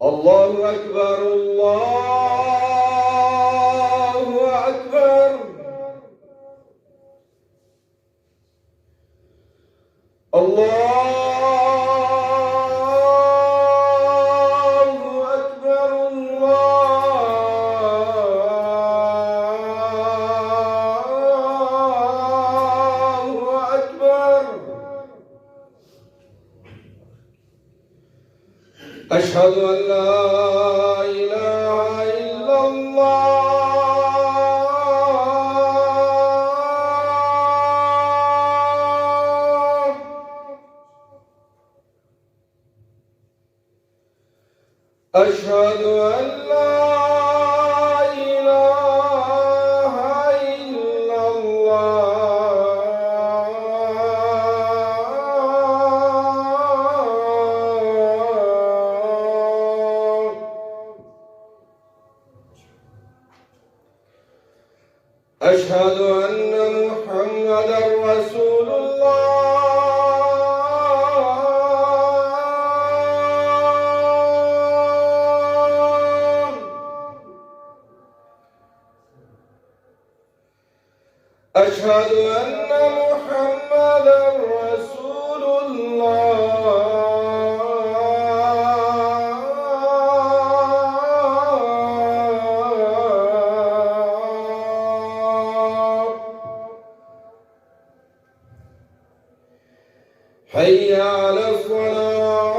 الله أكبر الله أكبر الله أكبر الله أكبر أشهد أن لا إله إلا الله أشهد أن لا إله إلا الله أشهد أن محمدًا رسول الله أشهد أن محمدًا رسول الله حي على الصلاة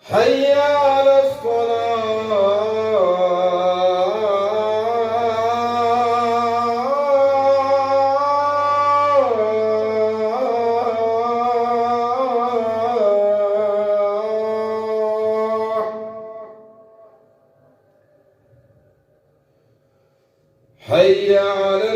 حي على الصلاة حي على